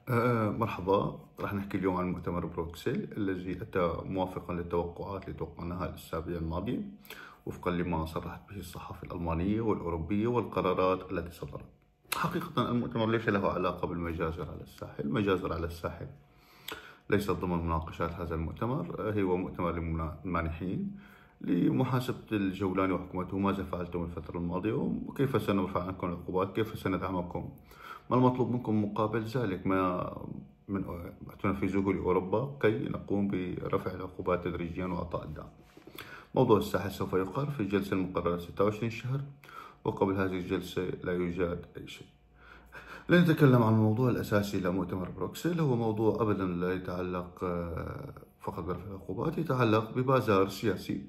مرحبا. راح نحكي اليوم عن مؤتمر بروكسل الذي أتى موافقا للتوقعات اللي توقعناها الأسابيع الماضية وفقا لما صرحت به الصحافة الألمانية والأوروبية والقرارات التي صدرت. حقيقة المؤتمر ليس له علاقة بالمجازر على الساحل. المجازر على الساحل ليست ضمن مناقشات هذا المؤتمر، هو مؤتمر للمانحين لمحاسبة الجولاني وحكومته ماذا فعلتم الفترة الماضية وكيف سنرفع عنكم العقوبات، كيف سندعمكم، ما المطلوب منكم مقابل ذلك، ما من تنفذوه لأوروبا كي نقوم برفع العقوبات تدريجيا وإعطاء الدعم. موضوع الساحل سوف يقر في الجلسة المقررة 26 شهر، وقبل هذه الجلسة لا يوجد أي شيء. لنتكلم عن الموضوع الأساسي لمؤتمر بروكسل، هو موضوع أبدا لا يتعلق فقط برفع العقوبات، يتعلق ببازار سياسي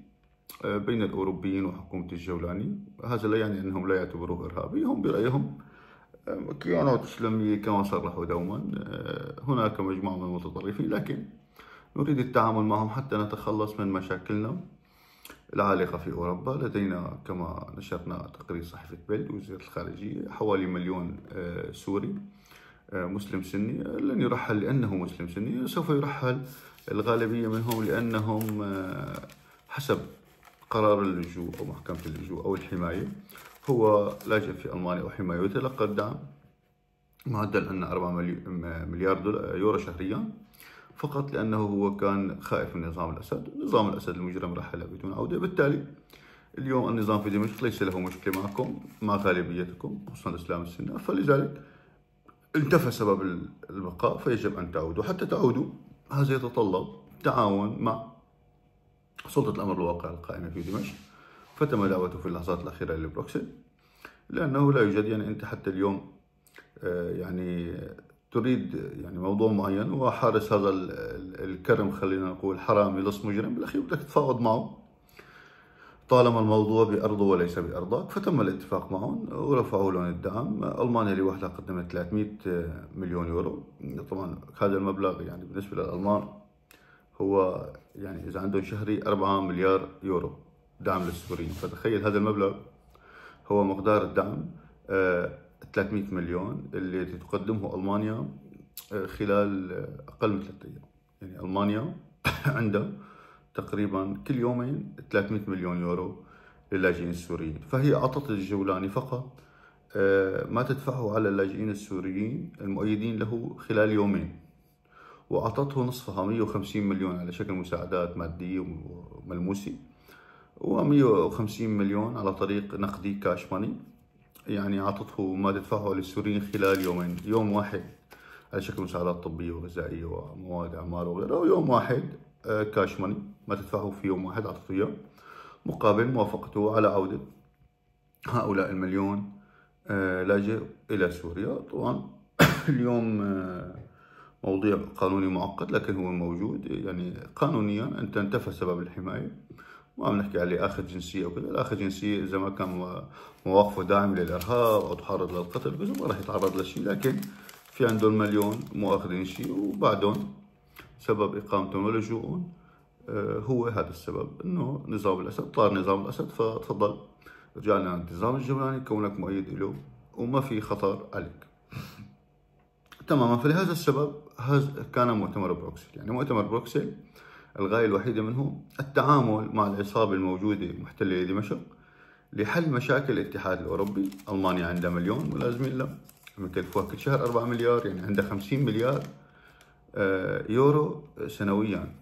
بين الأوروبيين وحكومة الجولاني. هذا لا يعني أنهم لا يعتبروه إرهابي، هم برأيهم كيانات إسلامية كما صرحوا دوما. هناك مجموعة من المتطرفين، لكن نريد التعامل معهم حتى نتخلص من مشاكلنا العالقة في أوروبا. لدينا كما نشرنا تقرير صحيفة بيلد وزير الخارجية حوالي 1,000,000 سوري مسلم سني لن يرحل لأنه مسلم سني، سوف يرحل الغالبية منهم لأنهم حسب قرار اللجوء أو محكمة اللجوء أو الحماية هو لاجئ في ألمانيا أو حماية ويتلقى الدعم معدل أن 4 مليار يورو شهريا، فقط لأنه هو كان خائف من نظام الأسد. نظام الأسد المجرم رحل بدون عودة، بالتالي اليوم النظام في دمشق ليس له مشكلة معكم، مع غالبيتكم خصوصا الإسلام السنة، فلذلك انتفى سبب البقاء فيجب أن تعودوا. حتى تعودوا هذا يتطلب تعاون مع سلطة الأمر الواقع القائمة في دمشق، فتم دعوته في اللحظات الأخيرة لبروكسل لأنه لا يوجد، يعني أنت حتى اليوم يعني تريد يعني موضوع معين وحارس هذا الكرم، خلينا نقول حرامي لص مجرم، بالأخير بدك تتفاوض معه طالما الموضوع بأرضه وليس بأرضك. فتم الاتفاق معهم ورفعوا لهم الدعم. ألمانيا لوحدها قدمت 300 مليون يورو. طبعا هذا المبلغ يعني بالنسبة للألمان هو يعني إذا عندهم شهري 4 مليار يورو دعم للسوريين، فتخيل هذا المبلغ هو مقدار الدعم 300 مليون اللي تقدمه ألمانيا خلال أقل من 3 أيام. يعني ألمانيا عندها تقريبا كل يومين 300 مليون يورو للاجئين السوريين، فهي أعطت الجولاني فقط ما تدفعه على اللاجئين السوريين المؤيدين له خلال يومين، وأعطته نصفها 150 مليون على شكل مساعدات مادية وملموسة، و150 مليون على طريق نقدي كاش ماني، يعني أعطته ما تدفعه للسوريين خلال يومين، يوم واحد على شكل مساعدات طبية وغذائية ومواد إعمار وغيرها، ويوم واحد كاش ماني ما تدفعه في يوم واحد أعطته إياه مقابل موافقته على عودة هؤلاء 1,000,000 لاجئ إلى سوريا. طبعا اليوم موضوع قانوني معقد لكن هو موجود، يعني قانونيا أنت انتفى سبب الحماية، ما عم نحكي على آخذ جنسية وكذا. الآخذ جنسية إذا ما كان مواقفه داعم للإرهاب أو تحرض للقتل كذا ما راح يتعرض لشيء، لكن في عندهم 1,000,000 مو آخذين شيء وبعدهم سبب إقامتهم ولجوءهم هو هذا السبب، إنه نظام الأسد طار نظام الأسد، فتفضل رجعنا عن النظام الجولاني كونك مؤيد له وما في خطر عليك تماما. فلهذا السبب هذا كان مؤتمر بروكسل. يعني مؤتمر بروكسل الغاية الوحيدة منه التعامل مع العصابة الموجودة محتلة لدمشق لحل مشاكل الاتحاد الأوروبي. ألمانيا عندها 1,000,000 ملازمين لها مكلفوها كل شهر 4 مليار، يعني عندها 50 مليار يورو سنويا.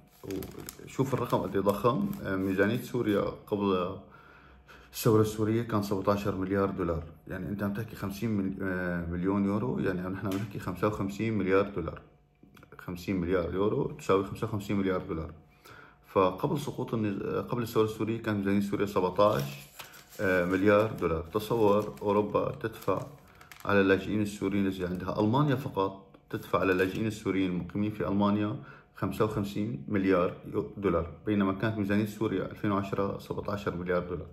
وشوف الرقم قد ضخم. ميزانية سوريا قبل الثورة السورية كان 17 مليار دولار، يعني أنت عم تحكي 50 مليون يورو، يعني نحن عم نحكي 55 مليار دولار. 50 مليار يورو تساوي 55 مليار دولار. فقبل قبل الثورة السورية كان ميزانية سوريا 17 مليار دولار. تصور أوروبا تدفع على اللاجئين السوريين الذي عندها ألمانيا فقط تدفع على اللاجئين السوريين المقيمين في ألمانيا 55 مليار دولار، بينما كانت ميزانية سوريا 2010 17 مليار دولار.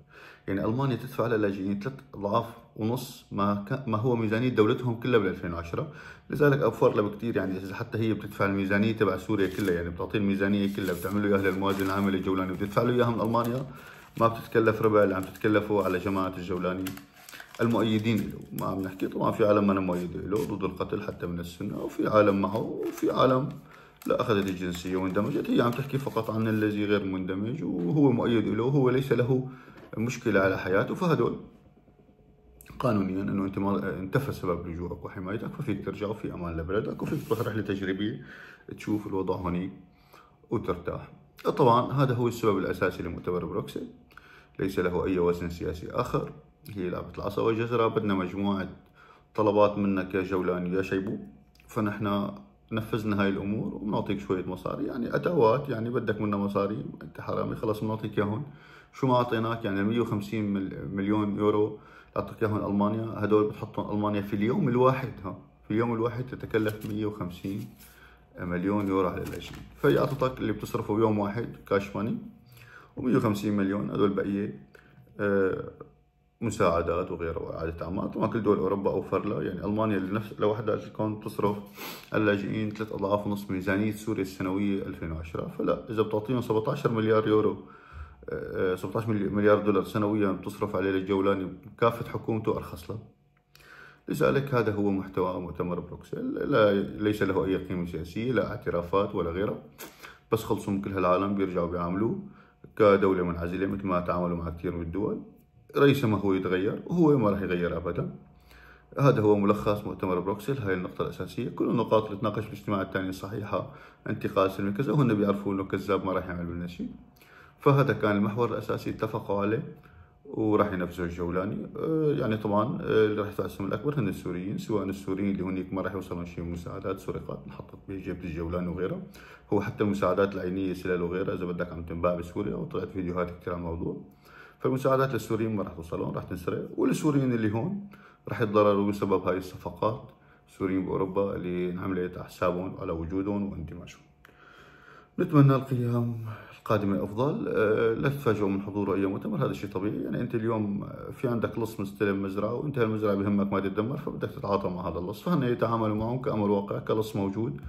يعني ألمانيا تدفع على اللاجئين 3 أضعاف ونص ما هو ميزانية دولتهم كلها بال 2010. لذلك أوفر لها بكثير، يعني إذا حتى هي بتدفع الميزانية تبع سوريا كلها، يعني بتعطي الميزانية كلها بتعمل له إياها للموازنة العامة للجولاني وبتدفع له إياها من ألمانيا، ما بتتكلف ربع اللي عم تتكلفه على جماعة الجولاني المؤيدين له. ما عم نحكي طبعا في عالم ما مؤيد له ضد القتل حتى من السنة، وفي عالم معه، وفي عالم لا أخذت الجنسية واندمجت. هي عم تحكي فقط عن الذي غير مندمج وهو مؤيد له، وهو ليس له مشكلة على حياته. فهدول قانونيا انه انت ما انتفى سبب لجوءك وحمايتك، ففيك ترجع وفي امان لبلدك، وفيك تروح رحلة تجريبية تشوف الوضع هونيك وترتاح. طبعا هذا هو السبب الاساسي لمؤتمر بروكسل، ليس له اي وزن سياسي اخر. هي لعبة العصا والجزرة. بدنا مجموعة طلبات منك يا جولاني يا شيبو، فنحن نفذنا هاي الامور وبنعطيك شوية مصاري، يعني اتاوات، يعني بدك منا مصاري انت حرامي خلص بنعطيك اياهم. شو ما اعطيناك يعني 150 مليون يورو اعطيك اياهم المانيا، هدول بتحطهم المانيا في اليوم الواحد. في اليوم الواحد تتكلف 150 مليون يورو على اللاجئين، فهي اعطتك اللي بتصرفه بيوم واحد كاش ماني، و150 مليون هدول بقيه مساعدات وغيره وإعادة أعمار. طبعا كل دول أوروبا أوفر لها، يعني ألمانيا لنفس لوحدها تكون تصرف اللاجئين 3 أضعاف ونص ميزانية سوريا السنوية 2010. فلا إذا بتعطيهم 17 مليار يورو 17 مليار دولار سنويا بتصرف عليه للجولاني بكافة حكومته أرخص له. لذلك هذا هو محتوى مؤتمر بروكسل. ليس له أي قيمة سياسية، لا اعترافات ولا غيره، بس خلصوا من كل هالعالم بيرجعوا بيعاملوه كدولة منعزلة مثل ما تعاملوا مع كثير من الدول. رئيسه ما هو يتغير وهو ما راح يغير أبدا. هذا هو ملخص مؤتمر بروكسل، هاي النقطة الأساسية. كل النقاط اللي تناقش بالاجتماع الثاني صحيحة، انتقال سلمي كذا، وهن بيعرفوا إنه كذاب ما راح يعمل لنا شيء. فهذا كان المحور الأساسي اتفقوا عليه وراح ينفذوا الجولاني. يعني طبعا اللي راح يدفع الثمن الأكبر هن السوريين، سواء السوريين اللي هنيك ما راح يوصلون شيء من مساعدات سرقات انحطت بجيبة الجولاني وغيرها. هو حتى المساعدات العينية سلال وغيرها إذا بدك عم تنباع بسوريا، وطلعت فيديوهات كثير عن الموضوع. فالمساعدات للسوريين ما راح توصلون، راح تنسرق، والسوريين اللي هون راح يتضرروا بسبب هاي الصفقات، السوريين بأوروبا اللي انعملت على حسابهم وعلى وجودهم واندماجهم. نتمنى القيام القادمة أفضل. لا تتفاجئوا من حضور أي مؤتمر، هذا شيء طبيعي. يعني أنت اليوم في عندك لص مستلم مزرعة، وأنت هالمزرعة بهمك ما تتدمر، فبدك تتعاطى مع هذا اللص، فهن يتعاملوا معه كأمر واقع، كلص موجود،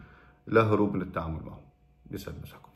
لا هروب من التعامل معه. يسعد مساكم.